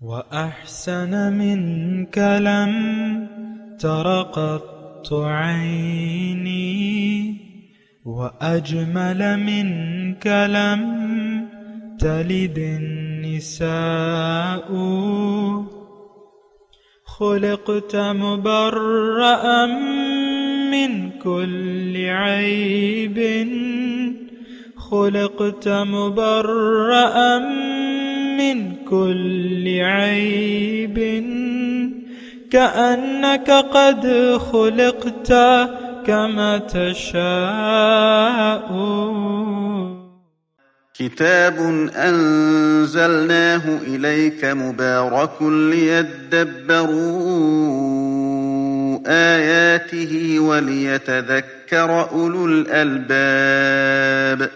وأحسن منك لم تر قط عيني وأجمل منك لم تلد النساء خلقت مبرأ من كل عيب خلقت مبرأ من كل عيب كأنك قد خلقت كما تشاء. كتاب أنزلناه إليك مبارك ليدبروا آياته وليتذكر أولو الألباب.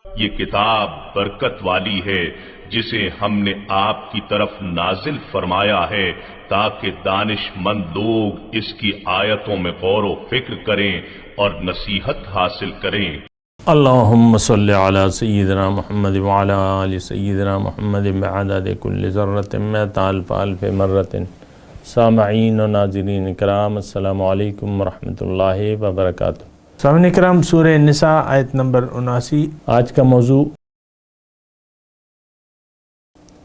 یہ کتاب برکت والی ہے جسے ہم نے آپ کی طرف نازل فرمایا ہے تاکہ دانش مند لوگ اس کی آیتوں میں غور و فکر کریں اور نصیحت حاصل کریں. اللہم صلی علی سیدنا محمد وعلی آل سیدنا محمد بعدد کل ذرۃ مئۃ الف الف مرۃ. سامعین و ناظرین کرام، السلام علیکم ورحمۃ اللہ وبرکاتہ. سامعین کرام، سورہ نساء آیت نمبر 79 آج کا موضوع.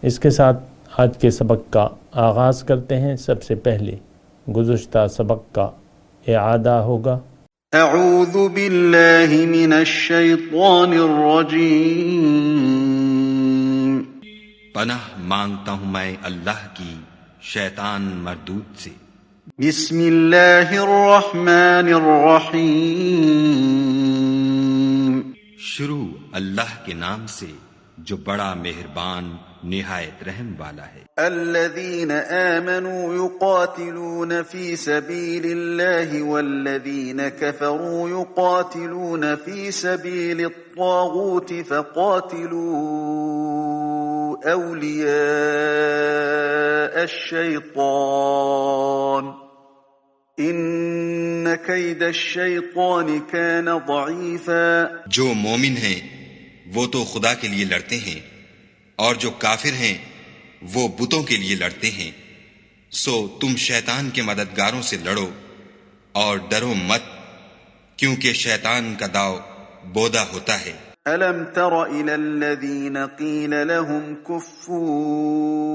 اس کے ساتھ آج کے سبق کا آغاز کرتے ہیں. سب سے پہلے گزشتہ سبق کا اعادہ ہوگا. اعوذ باللہ من الشیطان الرجیم. پناہ مانگتا ہوں میں اللہ کی شیطان مردود سے. بسم اللہ الرحمن الرحیم. شروع اللہ کے نام سے جو بڑا مہربان نہایت رحم والا ہے. الذین آمنوا یقاتلون فی سبیل اللہ والذین کفروا یقاتلون فی سبیل الطاغوت فقاتلوا اولیاء الشیطان ان کید الشیطان کان ضعیفا. جو مومن ہیں وہ تو خدا کے لیے لڑتے ہیں اور جو کافر ہیں وہ بتوں کے لیے لڑتے ہیں. سو تم شیطان کے مددگاروں سے لڑو اور ڈرو مت، کیونکہ شیطان کا داؤ بودا ہوتا ہے. أَلَمْ تَرَ إِلَى الَّذِينَ قِيلَ لَهُمْ كُفُّوا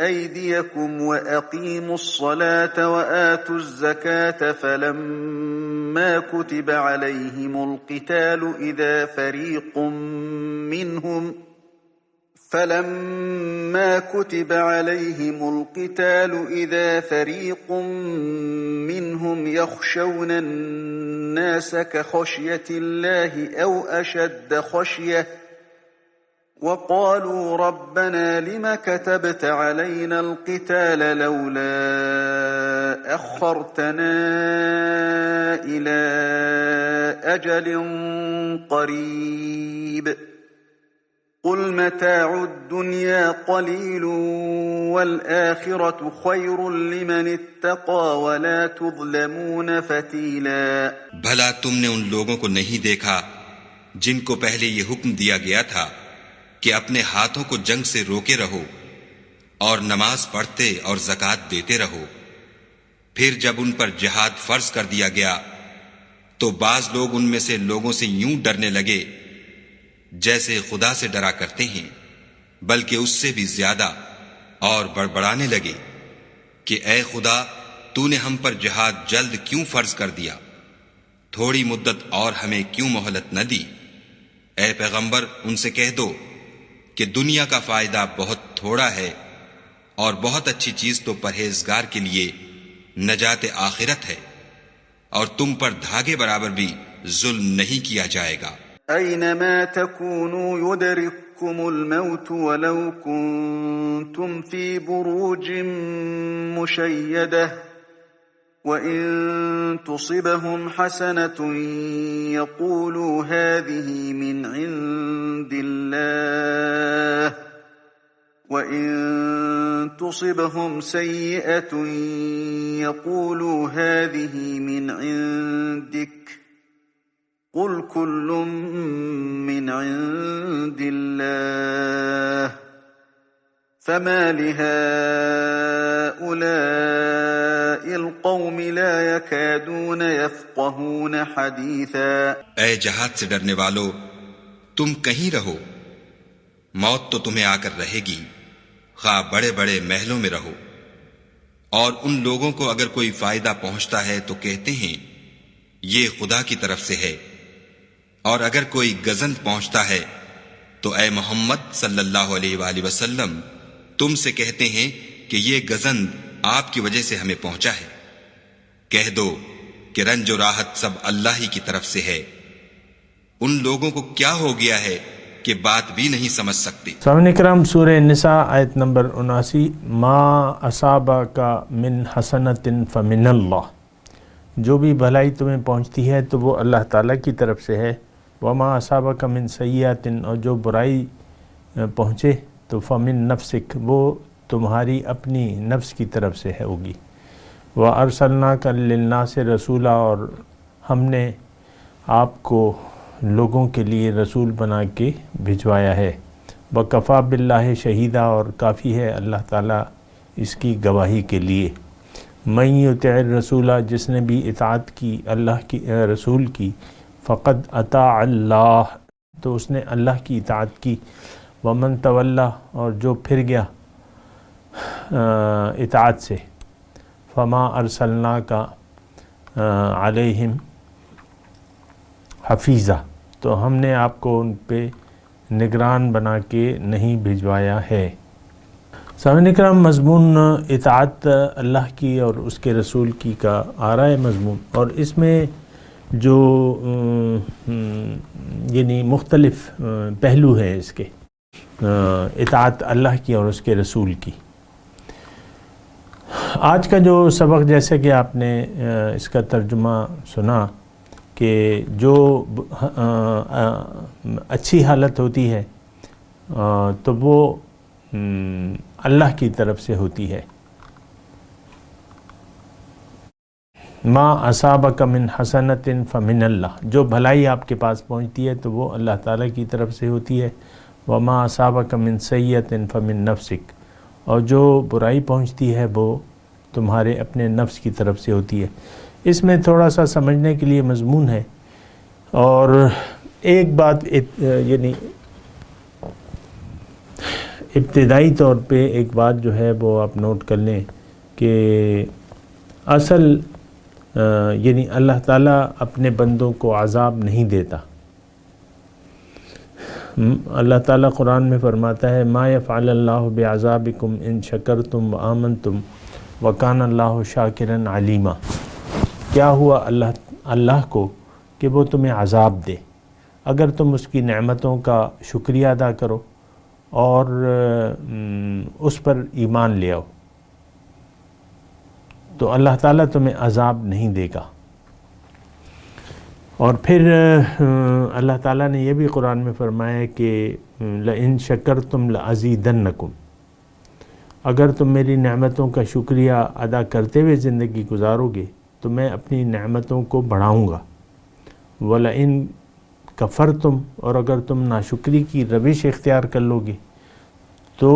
أَيْدِيَكُمْ وَأَقِيمُوا الصَّلَاةَ وَآتُوا الزَّكَاةَ فَلَمَّا كُتِبَ عَلَيْهِمُ القتال إذا فريق منهم يخشون الناس كخشية الله أو أشد خشية وقالوا ربنا لم كتبت علينا القتال لولا أخرتنا إلى أجل قريب قل متاع الدنيا قليل والآخرة خير لمن اتقى ولا تظلمون فتيلا. بھلا تم نے ان لوگوں کو نہیں دیکھا جن کو پہلے یہ حکم دیا گیا تھا کہ اپنے ہاتھوں کو جنگ سے روکے رہو اور نماز پڑھتے اور زکوٰۃ دیتے رہو. پھر جب ان پر جہاد فرض کر دیا گیا تو بعض لوگ ان میں سے لوگوں سے یوں ڈرنے لگے جیسے خدا سے ڈرا کرتے ہیں، بلکہ اس سے بھی زیادہ، اور بڑبڑانے لگے کہ اے خدا تو نے ہم پر جہاد جلد کیوں فرض کر دیا، تھوڑی مدت اور ہمیں کیوں مہلت نہ دی. اے پیغمبر ان سے کہہ دو کہ دنیا کا فائدہ بہت تھوڑا ہے اور بہت اچھی چیز تو پرہیزگار کے لیے نجات آخرت ہے، اور تم پر دھاگے برابر بھی ظلم نہیں کیا جائے گا. أينما تكونوا يدرككم الموت ولو كنتم في بروج مشيدة وإن تصبهم حسنة يقولوا هذه من عند الله وإن تصبهم سيئة يقولوا هذه من عندك قل كل من عند الله فما لهؤلاء القوم لا يكادون يفقهون حديثا۔ اے جہاد سے ڈرنے والو، تم کہیں رہو، موت تو تمہیں آ کر رہے گی، خواہ بڑے بڑے محلوں میں رہو۔ اور ان لوگوں کو اگر کوئی فائدہ پہنچتا ہے تو کہتے ہیں یہ خدا کی طرف سے ہے، اور اگر کوئی گزند پہنچتا ہے تو اے محمد صلی اللہ علیہ وآلہ وسلم تم سے کہتے ہیں کہ یہ گزند آپ کی وجہ سے ہمیں پہنچا ہے۔ کہہ دو کہ رنج و راحت سب اللہ ہی کی طرف سے ہے۔ ان لوگوں کو کیا ہو گیا ہے کہ بات بھی نہیں سمجھ سکتے۔ سامعین کرام، سورہ نساء آیت نمبر 79، ما اصابک من حسنۃ فمن اللہ، جو بھی بھلائی تمہیں پہنچتی ہے تو وہ اللہ تعالیٰ کی طرف سے ہے۔ وما اصابک من سیئۃ، اور جو برائی پہنچے تو فمن نفسک، وہ تمہاری اپنی نفس کی طرف سے ہے ہوگی۔ وارسلناک للناس رسولا، اور ہم نے آپ کو لوگوں کے لیے رسول بنا کے بھجوایا ہے۔ وکفیٰ باللہ شہیدہ، اور کافی ہے اللہ تعالیٰ اس کی گواہی کے لیے۔ من یطع الرسول، جس نے بھی اطاعت کی اللہ کی رسول کی، فقد اطاع اللہ، تو اس نے اللہ کی اطاعت کی۔ ومن تولی، اور جو پھر گیا اطاعت سے، فما ارسلناک علیہم حفیظہ، تو ہم نے آپ کو ان پہ نگران بنا کے نہیں بھجوایا ہے۔ سامعین کرام، مضمون اطاعت اللہ کی اور اس کے رسول کی کا آ رہا ہے مضمون، اور اس میں جو یعنی مختلف پہلو ہیں اس کے، اطاعت اللہ کی اور اس کے رسول کی۔ آج کا جو سبق، جیسے کہ آپ نے اس کا ترجمہ سنا کہ جو اچھی حالت ہوتی ہے تو وہ اللہ کی طرف سے ہوتی ہے۔ ما اصابک من حسنۃ فمن اللہ، جو بھلائی آپ کے پاس پہنچتی ہے تو وہ اللہ تعالیٰ کی طرف سے ہوتی ہے۔ وما اصابک من سیئۃ فمن نفسک، اور جو برائی پہنچتی ہے وہ تمہارے اپنے نفس کی طرف سے ہوتی ہے۔ اس میں تھوڑا سا سمجھنے کے لیے مضمون ہے، اور ایک بات یعنی ابتدائی طور پہ ایک بات جو ہے وہ آپ نوٹ کر لیں کہ اصل یعنی اللہ تعالیٰ اپنے بندوں کو عذاب نہیں دیتا۔ اللہ تعالیٰ قرآن میں فرماتا ہے ما یفعل اللہ بعذابکم ان شکرتم وآمنتم وکان اللہ شاکرا علیما۔ کیا ہوا اللہ کو کہ وہ تمہیں عذاب دے اگر تم اس کی نعمتوں کا شکریہ ادا کرو اور اس پر ایمان لے آؤ، تو اللہ تعالیٰ تمہیں عذاب نہیں دے گا۔ اور پھر اللہ تعالیٰ نے یہ بھی قرآن میں فرمایا ہے کہ لَإِن شَكَرْتُمْ لَأَزِيدَنَّكُمْ، اگر تم میری نعمتوں کا شکریہ ادا کرتے ہوئے زندگی گزارو گے تو میں اپنی نعمتوں کو بڑھاؤں گا۔ وَلَئِن کفرتم، اور اگر تم ناشکری کی روش اختیار کر لو گے تو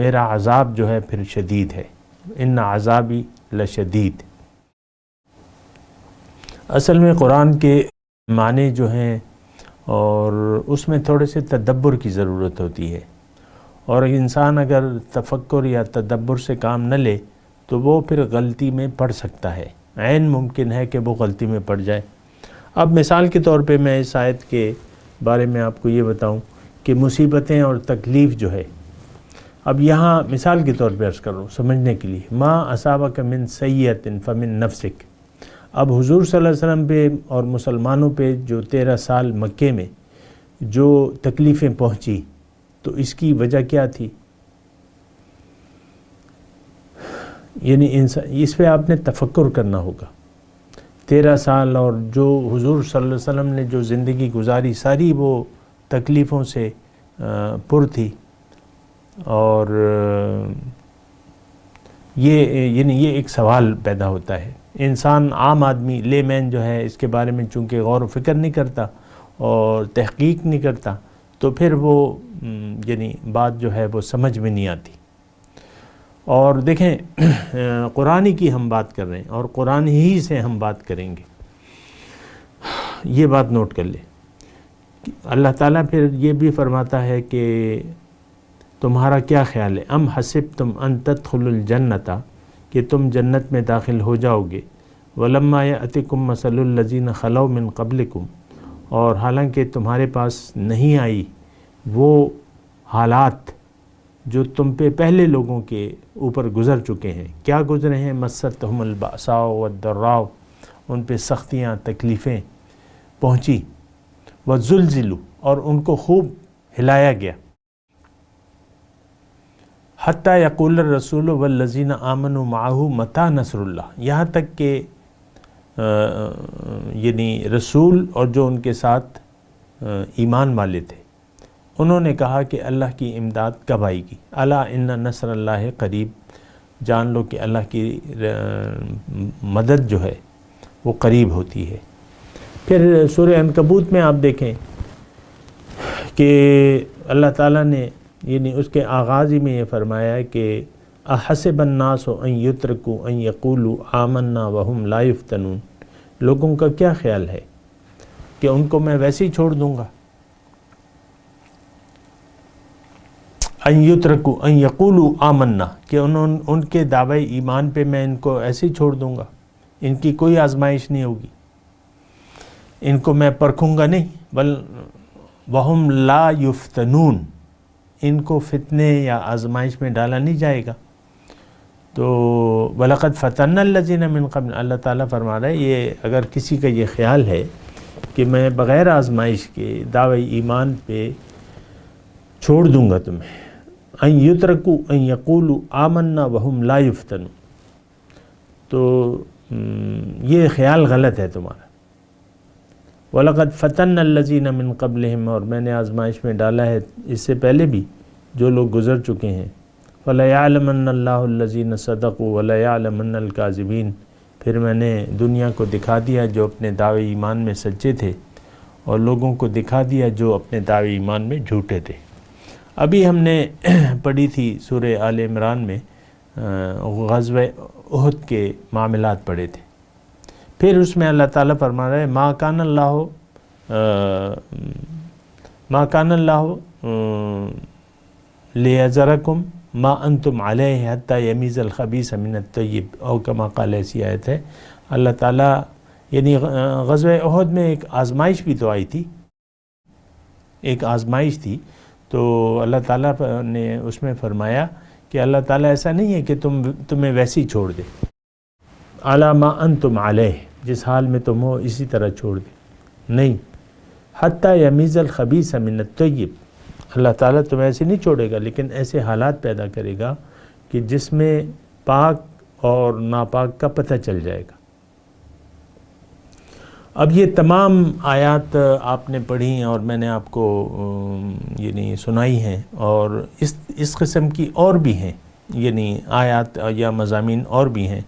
میرا عذاب جو ہے پھر شدید ہے۔ ان عذابی لشدید۔ اصل میں قرآن کے معنی جو ہیں اور اس میں تھوڑے سے تدبر کی ضرورت ہوتی ہے، اور انسان اگر تفکر یا تدبر سے کام نہ لے تو وہ پھر غلطی میں پڑ سکتا ہے، عین ممکن ہے کہ وہ غلطی میں پڑ جائے۔ اب مثال کے طور پہ میں اس آیت کے بارے میں آپ کو یہ بتاؤں کہ مصیبتیں اور تکلیف جو ہے، اب یہاں مثال کے طور پہ عرض کر رہا ہوں سمجھنے کے لیے، ما اصابک من سیئۃ فمن نفسک۔ اب حضور صلی اللہ علیہ وسلم پہ اور مسلمانوں پہ جو 13 سال مکے میں جو تکلیفیں پہنچی تو اس کی وجہ کیا تھی؟ یعنی اس پہ آپ نے تفکر کرنا ہوگا۔ 13 سال اور جو حضور صلی اللہ علیہ وسلم نے جو زندگی گزاری ساری وہ تکلیفوں سے پر تھی، اور یہ ایک سوال پیدا ہوتا ہے۔ انسان عام آدمی لے مین جو ہے اس کے بارے میں چونکہ غور و فکر نہیں کرتا اور تحقیق نہیں کرتا تو پھر وہ یعنی بات جو ہے وہ سمجھ میں نہیں آتی۔ اور دیکھیں قرآن کی ہم بات کر رہے ہیں اور قرآن ہی سے ہم بات کریں گے، یہ بات نوٹ کر لیں۔ اللہ تعالیٰ پھر یہ بھی فرماتا ہے کہ تمہارا کیا خیال ہے، ام حسبتم ان تدخلوا الجنت، کہ تم جنت میں داخل ہو جاؤ گے، ولما یأتکم مثل الذین خلو من قبلکم، اور حالانکہ تمہارے پاس نہیں آئی وہ حالات جو تم پہ پہلے لوگوں کے اوپر گزر چکے ہیں۔ کیا گزرے ہیں؟ مستہم البأساء والضراء، ان پہ سختیاں تکلیفیں پہنچی، وزلزلوا، اور ان کو خوب ہلایا گیا، حتی یقول الرسول والذین آمنوا معہ متی نصر اللہ، یہاں تک کہ یعنی رسول اور جو ان کے ساتھ ایمان والے تھے انہوں نے کہا کہ اللہ کی امداد کب آئے گی؟ الا ان نصر اللہ قریب، جان لو کہ اللہ کی مدد جو ہے وہ قریب ہوتی ہے۔ پھر سورہ عنکبوت میں آپ دیکھیں کہ اللہ تعالیٰ نے یعنی اس کے آغاز ہی میں یہ فرمایا ہے کہ احسب الناس ان یترکوا ان یقولوا آمنا وہم لا یفتنون، لوگوں کا کیا خیال ہے کہ ان کو میں ویسے ہی چھوڑ دوں گا؟ ان یترکوا ان یقولوا آمنا، کہ ان کے دعوی ایمان پہ میں ان کو ایسے ہی چھوڑ دوں گا، ان کی کوئی آزمائش نہیں ہوگی، ان کو میں پرکھوں گا نہیں، بل وہم لا یفتنون، ان کو فتنے یا آزمائش میں ڈالا نہیں جائے گا۔ تو وَلَقَدْ فَتَنَّا الَّذِينَ مِن قَبْلِهِمْ، اللہ تعالیٰ فرما رہا ہے یہ اگر کسی کا یہ خیال ہے کہ میں بغیر آزمائش کے دعوی ایمان پہ چھوڑ دوں گا تمہیں، ان یترکوا ان یقولوا آمنا وہم لا یفتنون، تو یہ خیال غلط ہے تمہارا۔ وَلَقَدْ فَتَنَّا الَّذِينَ مِن قَبْلِهِمْ، اور میں نے آزمائش میں ڈالا ہے اس سے پہلے بھی جو لوگ گزر چکے ہیں۔ فَلَيَعْلَمَنَّ اللَّهُ الَّذِينَ صَدَقُوا وَلَيَعْلَمَنَّ الْكَاذِبِينَ، پھر میں نے دنیا کو دکھا دیا جو اپنے دعوی ایمان میں سچے تھے، اور لوگوں کو دکھا دیا جو اپنے دعوی ایمان میں جھوٹے تھے۔ ابھی ہم نے پڑھی تھی سورہ آل عمران میں غزوہ احد کے معاملات پڑھے تھے، پھر اس میں اللہ تعالیٰ فرما رہا ہے ما کان اللہ لیذرکم ما انتم علیہ حتی یمیز الخبیث من الطیب، او کما قال، ایسی آیت ہے۔ اللہ تعالیٰ یعنی غزوہ احد میں ایک آزمائش بھی تو آئی تھی، ایک آزمائش تھی، تو اللہ تعالیٰ نے اس میں فرمایا کہ اللہ تعالیٰ ایسا نہیں ہے کہ تمہیں ویسے ہی چھوڑ دے، علی ما انتم علیہ، جس حال میں تم ہو اسی طرح چھوڑ دے، نہیں، حتی یمیز الخبیث من الطیب، اللہ تعالیٰ تمہیں ایسے نہیں چھوڑے گا، لیکن ایسے حالات پیدا کرے گا کہ جس میں پاک اور ناپاک کا پتہ چل جائے گا۔ اب یہ تمام آیات آپ نے پڑھی اور میں نے آپ کو یعنی سنائی ہیں، اور اس قسم کی اور بھی ہیں یعنی آیات یا مضامین اور بھی ہیں،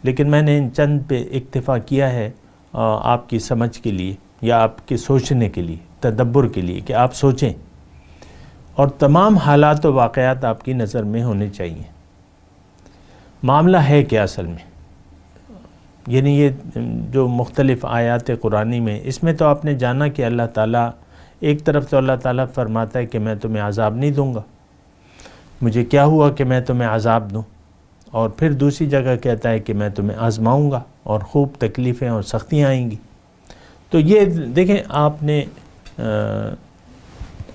لیکن میں نے ان چند پہ اکتفا کیا ہے آپ کی سمجھ کے لیے یا آپ کے سوچنے کے لیے، تدبر کے لیے، کہ آپ سوچیں اور تمام حالات و واقعات آپ کی نظر میں ہونے چاہیے۔ معاملہ ہے کیا اصل میں؟ یعنی یہ جو مختلف آیات قرآنی میں، اس میں تو آپ نے جانا کہ اللہ تعالیٰ ایک طرف تو اللہ تعالیٰ فرماتا ہے کہ میں تمہیں عذاب نہیں دوں گا، مجھے کیا ہوا کہ میں تمہیں عذاب دوں، اور پھر دوسری جگہ کہتا ہے کہ میں تمہیں آزماؤں گا اور خوب تکلیفیں اور سختیاں آئیں گی۔ تو یہ دیکھیں آپ نے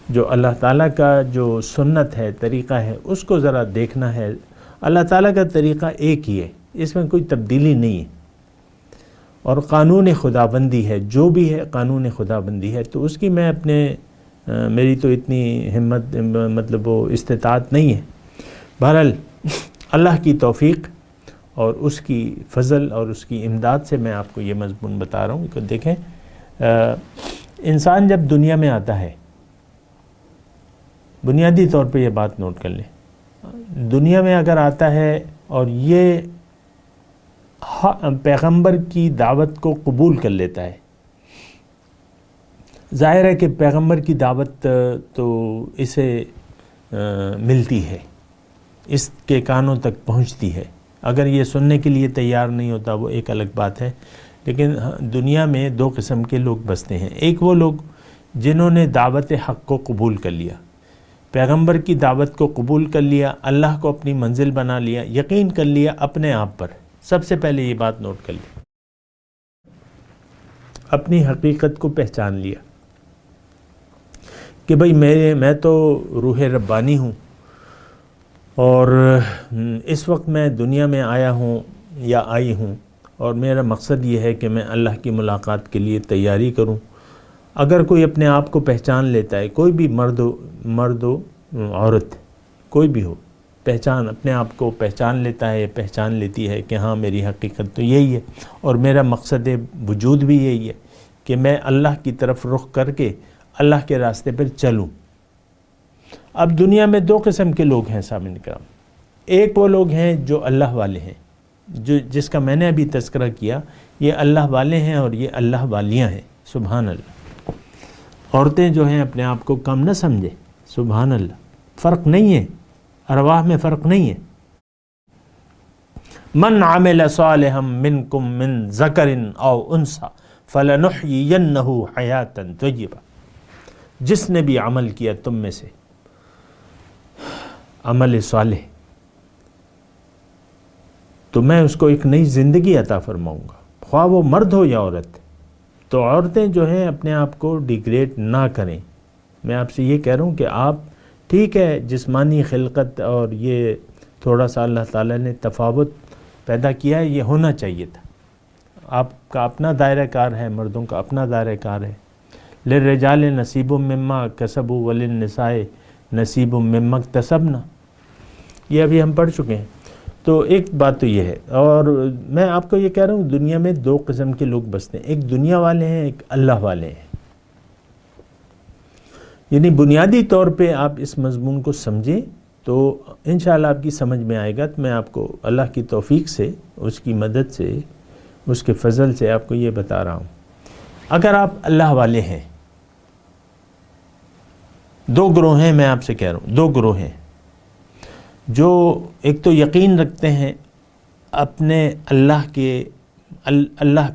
جو اللہ تعالیٰ کا جو سنت ہے، طریقہ ہے، اس کو ذرا دیکھنا ہے۔ اللہ تعالیٰ کا طریقہ ایک ہی ہے، اس میں کوئی تبدیلی نہیں ہے، اور قانون خداوندی ہے، جو بھی ہے قانون خداوندی ہے، تو اس کی میں میری تو اتنی ہمت مطلب وہ استطاعت نہیں ہے۔ بہرحال اللہ کی توفیق اور اس کی فضل اور اس کی امداد سے میں آپ کو یہ مضمون بتا رہا ہوں کہ دیکھیں انسان جب دنیا میں آتا ہے، بنیادی طور پہ یہ بات نوٹ کر لیں، دنیا میں اگر آتا ہے اور یہ پیغمبر کی دعوت کو قبول کر لیتا ہے، ظاہر ہے کہ پیغمبر کی دعوت تو اسے ملتی ہے، اس کے کانوں تک پہنچتی ہے. اگر یہ سننے کے لیے تیار نہیں ہوتا وہ ایک الگ بات ہے. لیکن دنیا میں دو قسم کے لوگ بستے ہیں. ایک وہ لوگ جنہوں نے دعوت حق کو قبول کر لیا، پیغمبر کی دعوت کو قبول کر لیا، اللہ کو اپنی منزل بنا لیا، یقین کر لیا اپنے آپ پر. سب سے پہلے یہ بات نوٹ کر لیا، اپنی حقیقت کو پہچان لیا کہ بھئی میں تو روح ربانی ہوں، اور اس وقت میں دنیا میں آیا ہوں یا آئی ہوں، اور میرا مقصد یہ ہے کہ میں اللہ کی ملاقات کے لیے تیاری کروں. اگر کوئی اپنے آپ کو پہچان لیتا ہے، کوئی بھی مرد و عورت کوئی بھی ہو، اپنے آپ کو پہچان لیتا ہے، پہچان لیتی ہے کہ ہاں میری حقیقت تو یہی ہے اور میرا مقصد وجود بھی یہی ہے کہ میں اللہ کی طرف رخ کر کے اللہ کے راستے پر چلوں. اب دنیا میں دو قسم کے لوگ ہیں سامعین کرام. ایک وہ لوگ ہیں جو اللہ والے ہیں، جس کا میں نے ابھی تذکرہ کیا، یہ اللہ والے ہیں اور یہ اللہ والیاں ہیں. سبحان اللہ. عورتیں جو ہیں اپنے آپ کو کم نہ سمجھے. سبحان اللہ. فرق نہیں ہے، ارواح میں فرق نہیں ہے. من عمل صالحا منکم من ذکر او انثی فلنحیینہ حیاتا طیبہ. جس نے بھی عمل کیا تم میں سے عمل صالح، تو میں اس کو ایک نئی زندگی عطا فرماؤں گا، خواہ وہ مرد ہو یا عورت. تو عورتیں جو ہیں اپنے آپ کو ڈیگریڈ نہ کریں. میں آپ سے یہ کہہ رہا ہوں کہ آپ ٹھیک ہے جسمانی خلقت اور یہ تھوڑا سا اللہ تعالیٰ نے تفاوت پیدا کیا ہے، یہ ہونا چاہیے تھا. آپ کا اپنا دائرہ کار ہے، مردوں کا اپنا دائرہ کار ہے. للرجال نصیب مما کسبوا وللنساء نصیب مما اکتسبنا، یہ ابھی ہم پڑھ چکے ہیں. تو ایک بات تو یہ ہے. اور میں آپ کو یہ کہہ رہا ہوں دنیا میں دو قسم کے لوگ بستے ہیں، ایک دنیا والے ہیں، ایک اللہ والے ہیں. یعنی بنیادی طور پہ آپ اس مضمون کو سمجھیں تو انشاءاللہ آپ کی سمجھ میں آئے گا. تو میں آپ کو اللہ کی توفیق سے، اس کی مدد سے، اس کے فضل سے آپ کو یہ بتا رہا ہوں. اگر آپ اللہ والے ہیں، دو گروہ ہیں، میں آپ سے کہہ رہا ہوں دو گروہ ہیں. جو ایک تو یقین رکھتے ہیں اپنے اللہ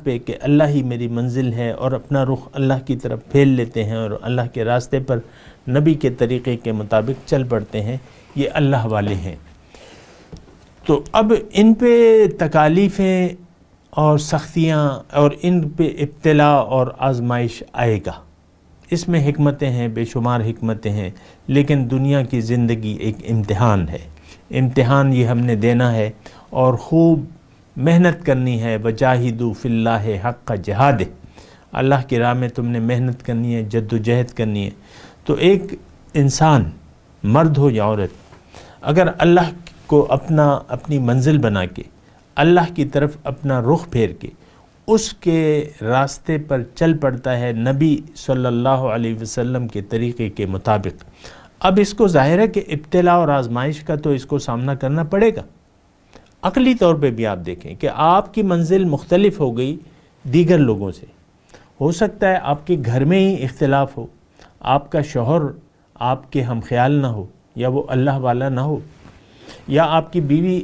پہ کہ اللہ ہی میری منزل ہے، اور اپنا رخ اللہ کی طرف پھیر لیتے ہیں اور اللہ کے راستے پر نبی کے طریقے کے مطابق چل پڑتے ہیں. یہ اللہ والے ہیں. تو اب ان پہ تکالیفیں اور سختیاں اور ان پہ ابتلاء اور آزمائش آئے گا. اس میں حکمتیں ہیں، بے شمار حکمتیں ہیں. لیکن دنیا کی زندگی ایک امتحان ہے. امتحان یہ ہم نے دینا ہے اور خوب محنت کرنی ہے. وجاہدوا فی اللہ حق جہاد، اللہ کی راہ میں تم نے محنت کرنی ہے، جد و جہد کرنی ہے. تو ایک انسان، مرد ہو یا عورت، اگر اللہ کو اپنی منزل بنا کے اللہ کی طرف اپنا رخ پھیر کے اس کے راستے پر چل پڑتا ہے نبی صلی اللہ علیہ وسلم کے طریقے کے مطابق، اب اس کو ظاہر ہے کہ ابتلاء اور آزمائش کا تو اس کو سامنا کرنا پڑے گا. عقلی طور پہ بھی آپ دیکھیں کہ آپ کی منزل مختلف ہو گئی دیگر لوگوں سے. ہو سکتا ہے آپ کے گھر میں ہی اختلاف ہو، آپ کا شوہر آپ کے ہم خیال نہ ہو، یا وہ اللہ والا نہ ہو، یا آپ کی بیوی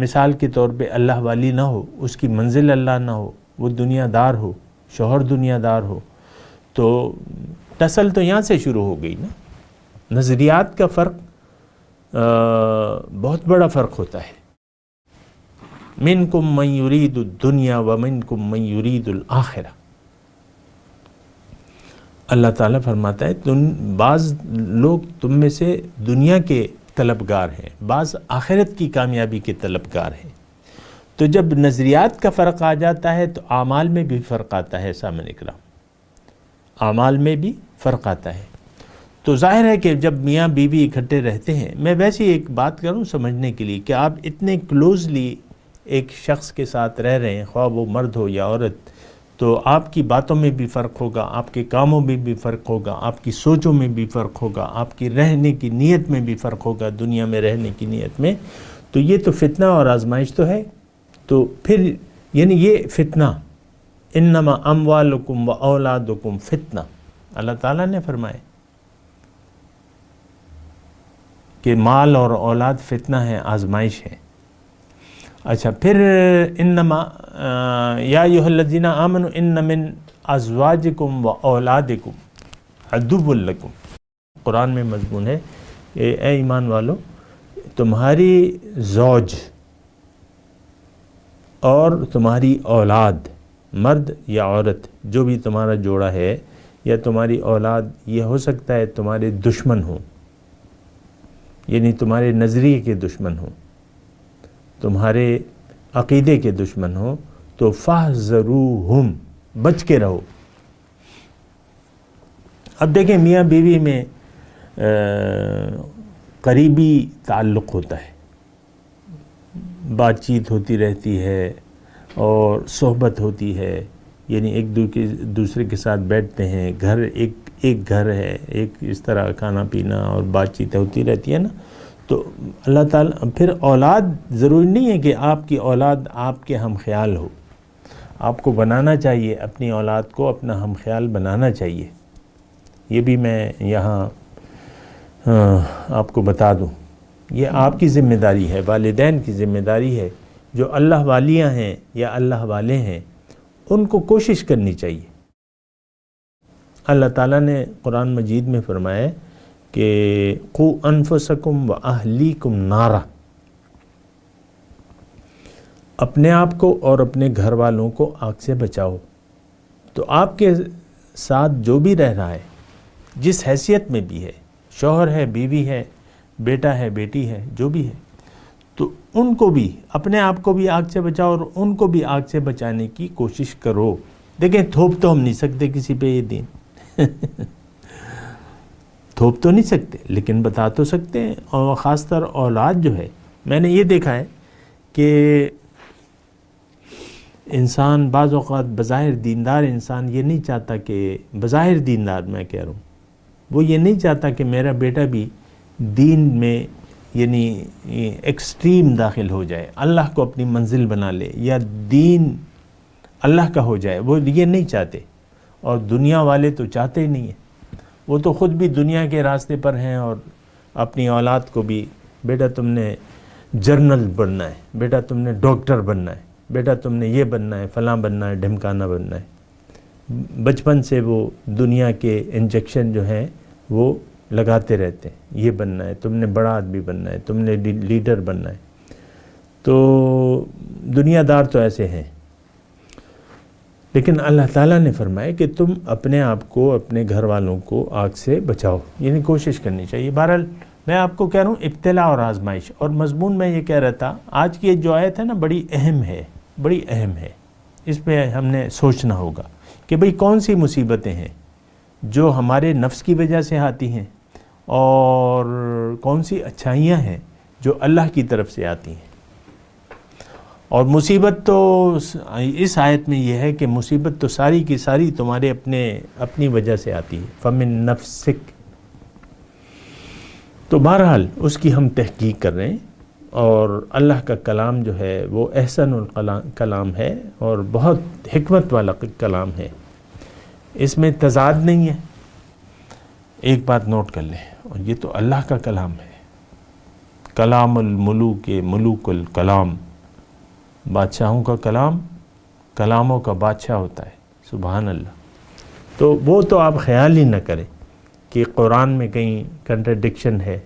مثال کے طور پہ اللہ والی نہ ہو، اس کی منزل اللہ نہ ہو، وہ دنیا دار ہو، شوہر دنیا دار ہو. تو نسل تو یہاں سے شروع ہو گئی نا. نظریات کا فرق بہت بڑا فرق ہوتا ہے. منکم من یرید الدنیا ومنکم من یرید الآخرہ. اللہ تعالیٰ فرماتا ہے بعض لوگ تم میں سے دنیا کے طلبگار ہیں، بعض آخرت کی کامیابی کے طلبگار ہیں. تو جب نظریات کا فرق آ جاتا ہے تو اعمال میں بھی فرق آتا ہے. سامعین اکرام، اعمال میں بھی فرق آتا ہے. تو ظاہر ہے کہ جب میاں بیوی اکٹھے رہتے ہیں، میں ویسے ایک بات کروں سمجھنے کے لیے کہ آپ اتنے کلوزلی ایک شخص کے ساتھ رہ رہے ہیں، خواہ وہ مرد ہو یا عورت، تو آپ کی باتوں میں بھی فرق ہوگا، آپ کے کاموں میں بھی فرق ہوگا، آپ کی سوچوں میں بھی فرق ہوگا، آپ کی رہنے کی نیت میں بھی فرق ہوگا، دنیا میں رہنے کی نیت میں. تو یہ تو فتنہ اور آزمائش تو ہے. تو پھر یعنی یہ فتنہ، انما اموالکم و اولادکم فتنہ، اللہ تعالیٰ نے فرمائے. کہ مال اور اولاد فتنہ ہے، آزمائش ہے۔ اچھا، پھر انما یا ایھا الذین آمنوا ان من ازواجکم و اولادکم عدو لکم، قرآن میں مضمون ہے کہ اے ایمان والو، تمہاری زوج اور تمہاری اولاد، مرد یا عورت، جو بھی تمہارا جوڑا ہے یا تمہاری اولاد، یہ ہو سکتا ہے تمہارے دشمن ہوں، یعنی تمہارے نظریے کے دشمن ہوں، تمہارے عقیدے کے دشمن ہوں، تو فاحذروہم، بچ کے رہو۔ اب دیکھیں میاں بیوی میں قریبی تعلق ہوتا ہے، بات چیت ہوتی رہتی ہے اور صحبت ہوتی ہے، یعنی ایک دوسرے کے ساتھ بیٹھتے ہیں، گھر ایک گھر ہے، ایک اس طرح کھانا پینا اور بات چیت ہوتی رہتی ہے نا۔ تو اللہ تعالیٰ پھر اولاد، ضروری نہیں ہے کہ آپ کی اولاد آپ کے ہم خیال ہو، آپ کو بنانا چاہیے، اپنی اولاد کو اپنا ہم خیال بنانا چاہیے۔ یہ بھی میں یہاں آپ کو بتا دوں، یہ آپ کی ذمہ داری ہے، والدین کی ذمہ داری ہے، جو اللہ والیاں ہیں یا اللہ والے ہیں، ان کو کوشش کرنی چاہیے۔ اللہ تعالیٰ نے قرآن مجید میں فرمایا ہے کہ قوا انفسکم و اہلیکم نارا، اپنے آپ کو اور اپنے گھر والوں کو آگ سے بچاؤ۔ تو آپ کے ساتھ جو بھی رہ رہا ہے، جس حیثیت میں بھی ہے، شوہر ہے، بیوی ہے، بیٹا ہے، بیٹی ہے، جو بھی ہے، تو ان کو بھی، اپنے آپ کو بھی آگ سے بچاؤ اور ان کو بھی آگ سے بچانے کی کوشش کرو۔ دیکھیں، تھوپ تو ہم نہیں سکتے کسی پہ یہ دین تھوپ تو نہیں سکتے، لیکن بتا تو سکتے ہیں۔ اور خاص طور اولاد جو ہے، میں نے یہ دیکھا ہے کہ انسان بعض اوقات بظاہر دیندار انسان یہ نہیں چاہتا کہ، بظاہر دیندار میں کہہ رہا ہوں، وہ یہ نہیں چاہتا کہ میرا بیٹا بھی دین میں یعنی ایکسٹریم داخل ہو جائے، اللہ کو اپنی منزل بنا لے یا دین اللہ کا ہو جائے، وہ یہ نہیں چاہتے۔ اور دنیا والے تو چاہتے ہی نہیں ہیں، وہ تو خود بھی دنیا کے راستے پر ہیں، اور اپنی اولاد کو بھی، بیٹا تم نے جرنل بننا ہے، بیٹا تم نے ڈاکٹر بننا ہے، بیٹا تم نے یہ بننا ہے، فلاں بننا ہے، ڈھمکانا بننا ہے۔ بچپن سے وہ دنیا کے انجیکشن جو ہیں وہ لگاتے رہتے ہیں، یہ بننا ہے، تم نے بڑا آدمی بننا ہے، تم نے لیڈر بننا ہے۔ تو دنیا دار تو ایسے ہیں، لیکن اللہ تعالیٰ نے فرمایا کہ تم اپنے آپ کو، اپنے گھر والوں کو آگ سے بچاؤ، یعنی کوشش کرنی چاہیے۔ بہرحال میں آپ کو کہہ رہا ہوں ابتلا اور آزمائش، اور مضمون میں یہ کہہ رہا تھا، آج کی جو آیت ہے نا بڑی اہم ہے، بڑی اہم ہے، اس پہ ہم نے سوچنا ہوگا کہ بھئی کون سی مصیبتیں ہیں جو ہمارے نفس کی وجہ سے آتی ہیں، اور کون سی اچھائیاں ہیں جو اللہ کی طرف سے آتی ہیں۔ اور مصیبت تو اس آیت میں یہ ہے کہ مصیبت تو ساری کی ساری تمہارے اپنی وجہ سے آتی ہے، فمن نفسک۔ تو بہرحال اس کی ہم تحقیق کر رہے ہیں، اور اللہ کا کلام جو ہے وہ احسن الکلام ہے اور بہت حکمت والا کلام ہے، اس میں تضاد نہیں ہے۔ ایک بات نوٹ کر لیں، اور یہ تو اللہ کا کلام ہے، کلام الملوک ملوک الکلام، بادشاہوں کا کلام کلاموں کا بادشاہ ہوتا ہے، سبحان اللہ۔ تو وہ تو آپ خیال ہی نہ کریں کہ قرآن میں کہیں کنٹرڈکشن ہے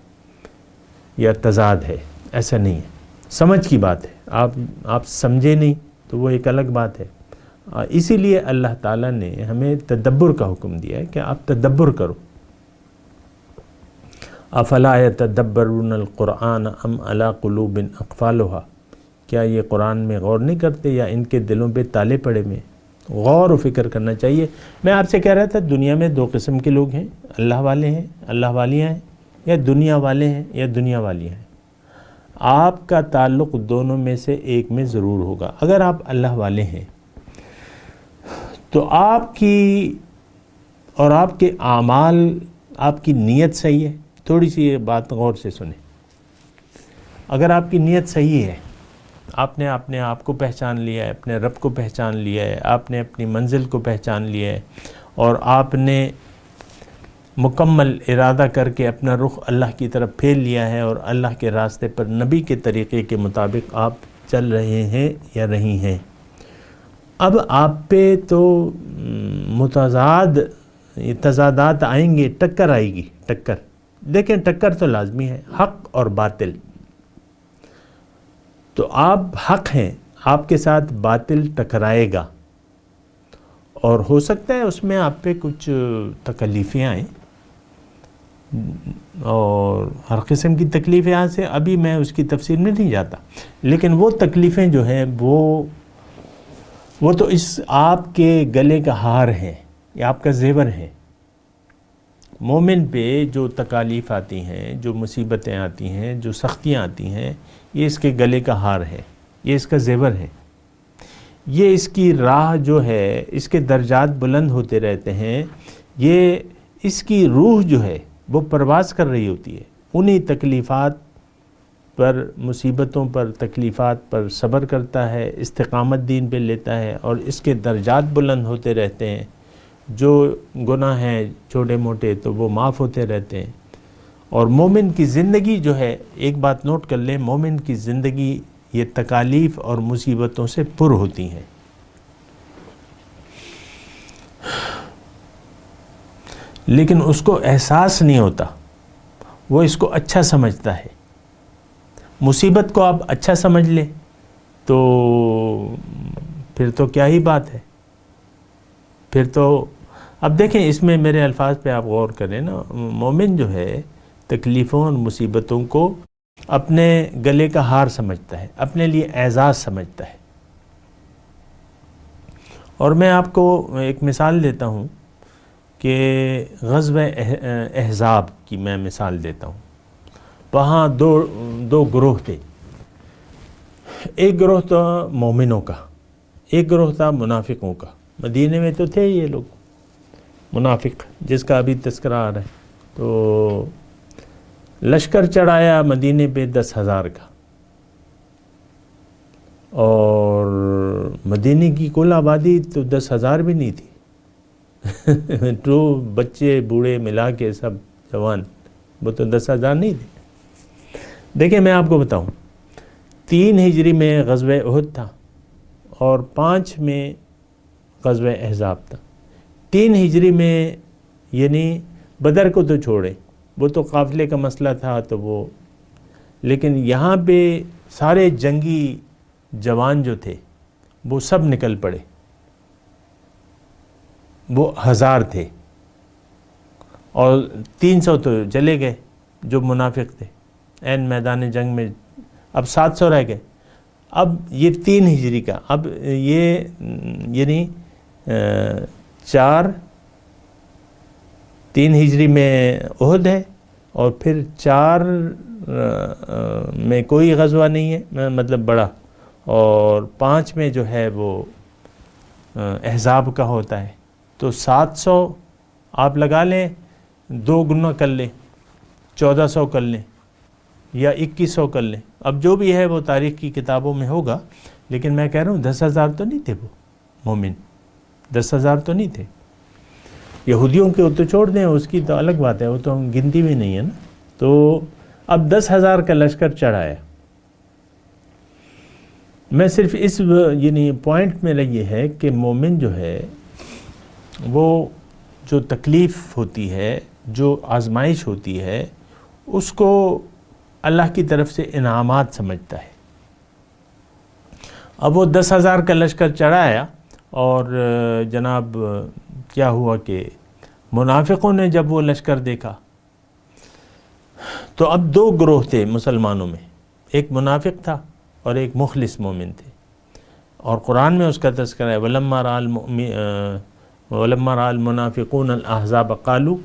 یا تضاد ہے، ایسا نہیں ہے، سمجھ کی بات ہے، آپ سمجھے نہیں تو وہ ایک الگ بات ہے۔ اسی لیے اللہ تعالیٰ نے ہمیں تدبر کا حکم دیا ہے کہ آپ تدبر کرو۔ افلا یتدبرون القرآن ام علی قلوب اقفالها، کیا یہ قرآن میں غور نہیں کرتے یا ان کے دلوں پہ تالے پڑے ہوئے؟ غور و فکر کرنا چاہیے۔ میں آپ سے کہہ رہا تھا دنیا میں دو قسم کے لوگ ہیں، اللہ والے ہیں، اللہ والیاں ہیں، یا دنیا والے ہیں یا دنیا والیاں ہیں۔ آپ کا تعلق دونوں میں سے ایک میں ضرور ہوگا۔ اگر آپ اللہ والے ہیں تو آپ کی اور آپ کے اعمال، آپ کی نیت صحیح ہے۔ تھوڑی سی یہ بات غور سے سنیں، اگر آپ کی نیت صحیح ہے، آپ نے اپنے آپ کو پہچان لیا ہے، اپنے رب کو پہچان لیا ہے، آپ نے اپنی منزل کو پہچان لیا ہے، اور آپ نے مکمل ارادہ کر کے اپنا رخ اللہ کی طرف پھیر لیا ہے اور اللہ کے راستے پر نبی کے طریقے کے مطابق آپ چل رہے ہیں یا رہی ہیں، اب آپ پہ تو تضادات آئیں گے، ٹکر آئے گی، ٹکر دیکھیں، ٹکر تو لازمی ہے، حق اور باطل۔ تو آپ حق ہیں، آپ کے ساتھ باطل ٹکرائے گا، اور ہو سکتا ہے اس میں آپ پہ کچھ تکلیفیں آئیں، اور ہر قسم کی تکلیفیں یہاں سے ابھی میں اس کی تفصیل میں نہیں جاتا، لیکن وہ تکلیفیں جو ہیں وہ تو اس آپ کے گلے کا ہار ہے، یہ آپ کا زیور ہے۔ مومن پہ جو تکالیف آتی ہیں، جو مصیبتیں آتی ہیں، جو سختیاں آتی ہیں، یہ اس کے گلے کا ہار ہے، یہ اس کا زیور ہے، یہ اس کی راہ جو ہے، اس کے درجات بلند ہوتے رہتے ہیں، یہ اس کی روح جو ہے وہ پرواز کر رہی ہوتی ہے، انہی تکلیفات پر، مصیبتوں پر، تکلیفات پر صبر کرتا ہے، استقامت دین پہ لیتا ہے، اور اس کے درجات بلند ہوتے رہتے ہیں، جو گناہ ہیں چھوٹے موٹے تو وہ معاف ہوتے رہتے ہیں۔ اور مومن کی زندگی جو ہے، ایک بات نوٹ کر لیں، مومن کی زندگی یہ تکالیف اور مصیبتوں سے پر ہوتی ہیں۔ لیکن اس کو احساس نہیں ہوتا، وہ اس کو اچھا سمجھتا ہے۔ مصیبت کو آپ اچھا سمجھ لیں تو پھر تو کیا ہی بات ہے، پھر تو اب دیکھیں، اس میں میرے الفاظ پہ آپ غور کریں نا، مومن جو ہے تکلیفوں اور مصیبتوں کو اپنے گلے کا ہار سمجھتا ہے، اپنے لیے اعزاز سمجھتا ہے۔ اور میں آپ کو ایک مثال دیتا ہوں کہ غزوہ احزاب کی میں مثال دیتا ہوں۔ وہاں دو گروہ تھے، ایک گروہ تھا مومنوں کا، ایک گروہ تھا منافقوں کا۔ مدینے میں تو تھے یہ لوگ منافق، جس کا ابھی تذکرہ آ رہا ہے۔ تو لشکر چڑھایا مدینے پہ 10,000 کا، اور مدینے کی کل آبادی تو 10,000 بھی نہیں تھی، تو بچے بوڑھے ملا کے سب جوان، وہ تو 10,000 نہیں تھے۔ دیکھیں میں آپ کو بتاؤں، 3 ہجری میں غزوہ احد تھا، اور 5 میں غزوہ احزاب تھا۔ 3 ہجری میں یعنی بدر کو تو چھوڑے، وہ تو قافلے کا مسئلہ تھا، تو وہ، لیکن یہاں پہ سارے جنگی جوان جو تھے وہ سب نکل پڑے، وہ 1000 تھے، اور 300 تو چلے گئے جو منافق تھے عین میدان جنگ میں، اب 700 رہ گئے۔ اب یہ 3 ہجری کا، اب یہ یعنی 3 ہجری میں احد ہے، اور پھر 4 میں کوئی غزوہ نہیں ہے، مطلب بڑا، اور 5 میں جو ہے وہ احزاب کا ہوتا ہے۔ تو 700 آپ لگا لیں، 2 گنا کر لیں، 1400 کر لیں، یا 2100 کر لیں، اب جو بھی ہے وہ تاریخ کی کتابوں میں ہوگا، لیکن میں کہہ رہا ہوں 10,000 تو نہیں تھے وہ مومن، 10,000 تو نہیں تھے۔ یہودیوں کے تو چھوڑ دیں، اس کی تو الگ بات ہے، وہ تو گنتی بھی نہیں ہے نا۔ تو اب 10,000 کا لشکر چڑھایا۔ میں صرف اس یعنی پوائنٹ میرا یہ ہے کہ مومن جو ہے وہ جو تکلیف ہوتی ہے، جو آزمائش ہوتی ہے، اس کو اللہ کی طرف سے انعامات سمجھتا ہے۔ اب وہ 10,000 کا لشکر چڑھایا، اور جناب کیا ہوا کہ منافقوں نے جب وہ لشکر دیکھا، تو اب 2 گروہ تھے مسلمانوں میں، ایک منافق تھا اور ایک مخلص مومن تھے، اور قرآن میں اس کا تذکرہ ہے، وَلَمَّا رَأَى الْمُنَافِقُونَ الْأَحْزَابَ قَالُوا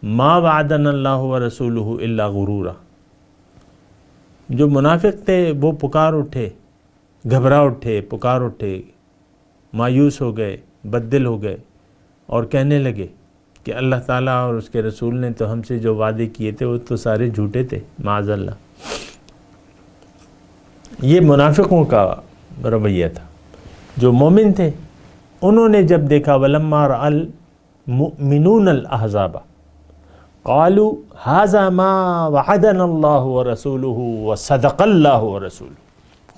مَا وَعَدَنَا اللَّهُ وَرَسُولُهُ إِلَّا غُرُورًا۔ جو منافق تھے وہ پکار اٹھے، گھبرا اٹھے، پکار اٹھے، مایوس ہو گئے، بددل ہو گئے، اور کہنے لگے کہ اللہ تعالیٰ اور اس کے رسول نے تو ہم سے جو وعدے کیے تھے وہ تو سارے جھوٹے تھے، معاذ اللہ۔ یہ منافقوں کا رویہ تھا۔ جو مومن تھے انہوں نے جب دیکھا وَلَمَّا رَأَى الْمُؤْمِنُونَ الْأَحْزَابَ، قالوا هذا ما وعدنا اللہ ورسولہ وصدق اللہ ورسولہ،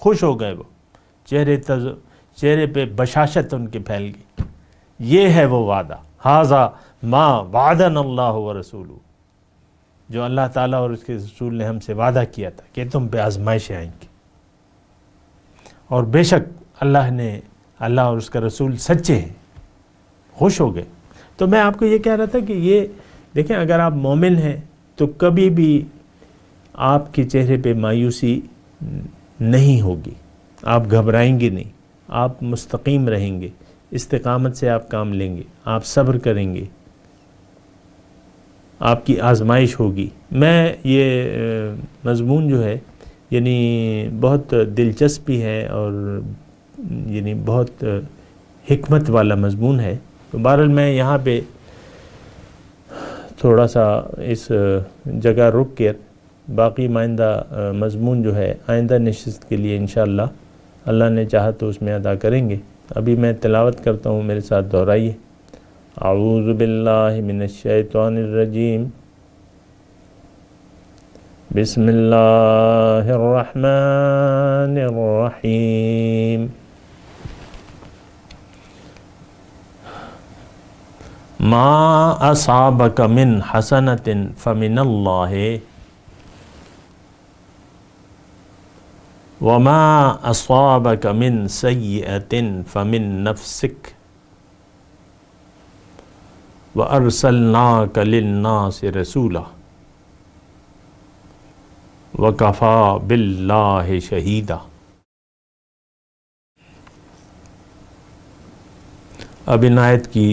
خوش ہو گئے وہ، چہرے پہ بشاشت ان کے پھیل گئی، یہ ہے وہ وعدہ، هذا ما وعدنا اللہ ورسولہ، جو اللہ تعالیٰ اور اس کے رسول نے ہم سے وعدہ کیا تھا کہ تم پہ آزمائشیں آئیں گی، اور بے شک اللہ اور اس کا رسول سچے ہیں، خوش ہو گئے۔ تو میں آپ کو یہ کہہ رہا تھا کہ یہ دیکھیں، اگر آپ مومن ہیں تو کبھی بھی آپ کے چہرے پہ مایوسی نہیں ہوگی، آپ گھبرائیں گے نہیں، آپ مستقیم رہیں گے، استقامت سے آپ کام لیں گے، آپ صبر کریں گے، آپ کی آزمائش ہوگی۔ میں یہ مضمون جو ہے یعنی بہت دلچسپی ہے اور یعنی بہت حکمت والا مضمون ہے، تو بہرحال میں یہاں پہ تھوڑا سا اس جگہ رک کر باقی مائندہ مضمون جو ہے آئندہ نشست کے لیے انشاءاللہ اللہ نے چاہا تو اس میں ادا کریں گے۔ ابھی میں تلاوت کرتا ہوں، میرے ساتھ دہرائیے۔ اعوذ باللہ من الشیطان الرجیم، بسم اللہ الرحمن الرحیم۔ ما اصابک من حسنۃ فمن اللہ وما اصابک من سیئۃ فمن نفسک وارسلناک للناس رسولا وکفی باللہ شہیدا۔ اب ان آیت کی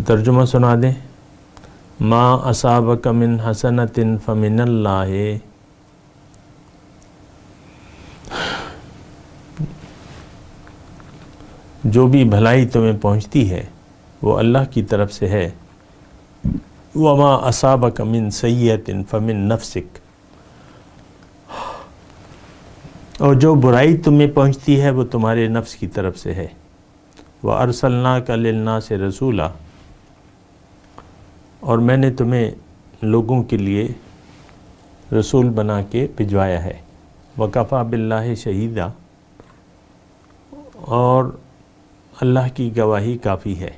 ترجمہ سنا دیں۔ ما اصابک من حسنۃ فمن اللہ، جو بھی بھلائی تمہیں پہنچتی ہے وہ اللہ کی طرف سے ہے۔ وما اصابک من سیئۃ فمن نفسک، اور جو برائی تمہیں پہنچتی ہے وہ تمہارے نفس کی طرف سے ہے۔ وَأَرْسَلْنَاكَ لِلنَّاسِ رَسُولًا، اور میں نے تمہیں لوگوں کے لیے رسول بنا کے بھجوایا ہے۔ وَكَفَى بِاللَّهِ شَهِيدًا، اور اللہ کی گواہی کافی ہے۔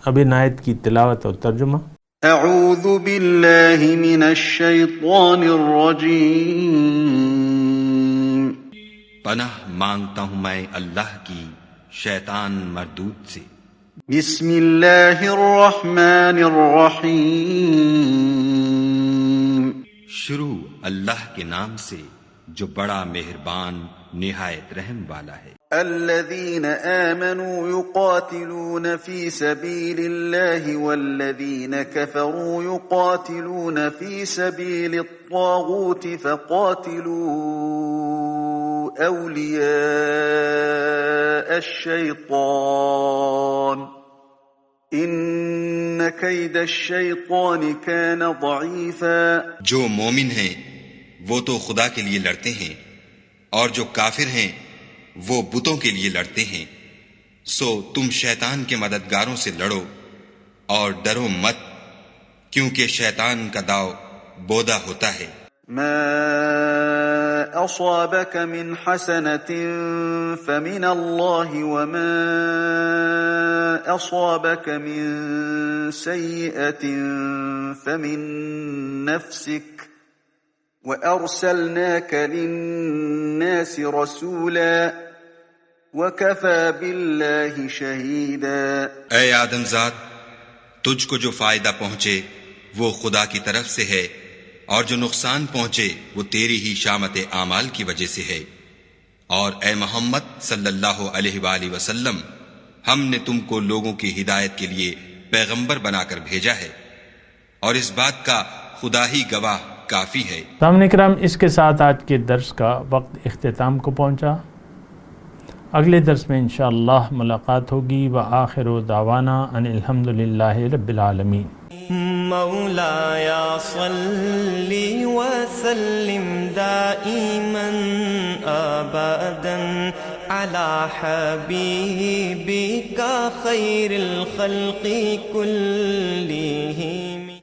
اب ان آیت کی تلاوت اور ترجمہ۔ اعوذ باللہ من الشیطان الرجیم، پناہ مانگتا ہوں میں اللہ کی شیطان مردود سے۔ بسم اللہ الرحمن الرحیم، شروع اللہ کے نام سے جو بڑا مہربان نہایت رحم والا ہے۔ الذین آمنوا یقاتلون فی سبیل اللہ والذین کفروا یقاتلون فی سبیل الطاغوت فقاتلوا اولیاء الشیطان ان کید الشیطان کان ضعیفا۔ جو مومن ہیں وہ تو خدا کے لیے لڑتے ہیں، اور جو کافر ہیں وہ بتوں کے لیے لڑتے ہیں، سو تم شیطان کے مددگاروں سے لڑو اور ڈرو مت، کیونکہ شیطان کا داؤ بودا ہوتا ہے۔ ما اصابك من حسنة فمن الله وما اصابك من سيئة فمن نفسك وارسلناك للناس رسولا وكفى بالله شهيدا۔ اے آدم ذات، تجھ کو جو فائدہ پہنچے وہ خدا کی طرف سے ہے، اور جو نقصان پہنچے وہ تیری ہی شامت اعمال کی وجہ سے ہے۔ اور اے محمد صلی اللہ علیہ وآلہ وسلم، ہم نے تم کو لوگوں کی ہدایت کے لیے پیغمبر بنا کر بھیجا ہے، اور اس بات کا خدا ہی گواہ کافی ہے۔ سامعین کرام، اس کے ساتھ آج کے درس کا وقت اختتام کو پہنچا۔ اگلے درس میں انشاءاللہ ملاقات ہوگی۔ وآخر دعوانا ان الحمدللہ رب العالمین۔ مولایا صلی وسلم دائما ابدا علی حبیبک خیر الخلق کلہم۔